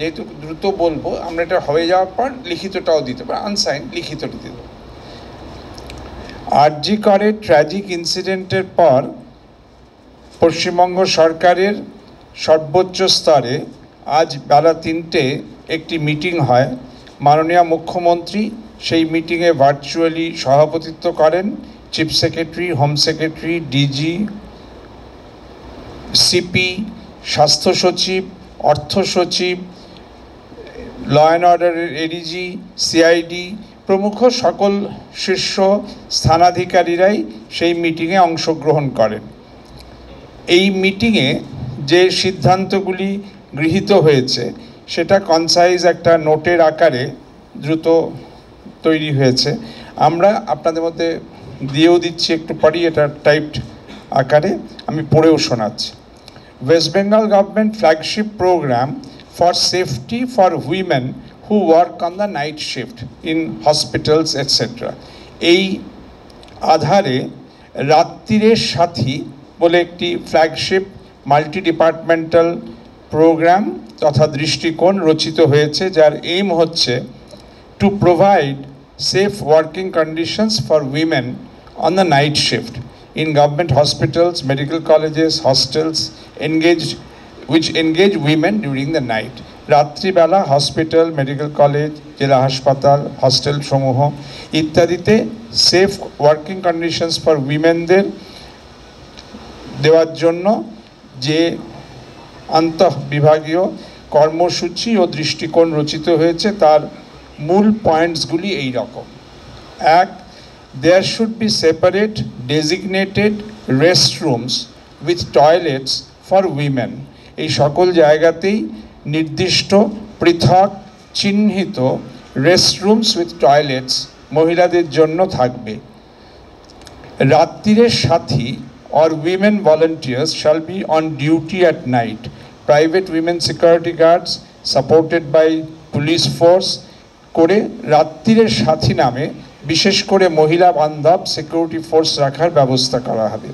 যেহেতু দ্রুত বলবো, আমরা এটা হয়ে যাওয়ার পর লিখিতটাও দিতে পারি, আনসাইন লিখিতটা দিতে দেবো। আরজি করে ট্র্যাজিক ইনসিডেন্টের পর পশ্চিমবঙ্গ সরকারের সর্বোচ্চ স্তরে আজ বেলা 3টে একটি মিটিং হয়। মাননীয় মুখ্যমন্ত্রী সেই মিটিংয়ে ভার্চুয়ালি সভাপতিত্ব করেন। Chief secretary, home secretary, DG, CP, স্বাস্থ্য সচিব, অর্থ সচিব, ল অ্যান্ড অর্ডারের এডিজি, সিআইডি প্রমুখ সকল শীর্ষ স্থানাধিকারীরাই সেই মিটিংয়ে অংশগ্রহণ করেন। এই মিটিংয়ে যে সিদ্ধান্তগুলি গৃহীত হয়েছে সেটা কনসাইজ একটা নোটের আকারে দ্রুত তৈরি হয়েছে। আমরা আপনাদের মধ্যে দিয়েও দিচ্ছি, একটু পরেই এটা টাইপড আকারে আমি পড়েও শোনাচ্ছি। West Bengal government flagship programme for safety for women who work on the night shift in hospitals etcetera. এই আধারে রাত্রিরের সাথী বলে একটি ফ্ল্যাগশিপ মাল্টি ডিপার্টমেন্টাল প্রোগ্রাম তথা দৃষ্টিকোণ রচিত হয়েছে, যার এইম হচ্ছে to provide safe working conditions for women on the night shift in government hospitals, medical colleges, hostels which engage women during the night. রাত্রিবেলা হসপিটাল, মেডিকেল কলেজ, জেলা হাসপাতাল, hostel সমূহ ইত্যাদিতে সেফ ওয়ার্কিং কন্ডিশনস ফর উইমেনদের দেওয়ার জন্য যে আন্তঃবিভাগীয় কর্মসূচি ও দৃষ্টিকোণ রচিত হয়েছে তার মূল পয়েন্টসগুলি এই রকম। 1. There should be separate designated restrooms with toilets for women. এই সকল জায়গাতেই নির্দিষ্ট পৃথক চিহ্নিত রেস্টরুমস উইথ টয়লেটস মহিলাদের জন্য থাকবে। রাত্রিরের সাথী or women volunteers shall be on duty at night. Private women security guards supported by police force করে রাত্রিরের সাথী নামে বিশেষ করে মহিলা বান্ধব সিকিউরিটি ফোর্স রাখার ব্যবস্থা করা হবে।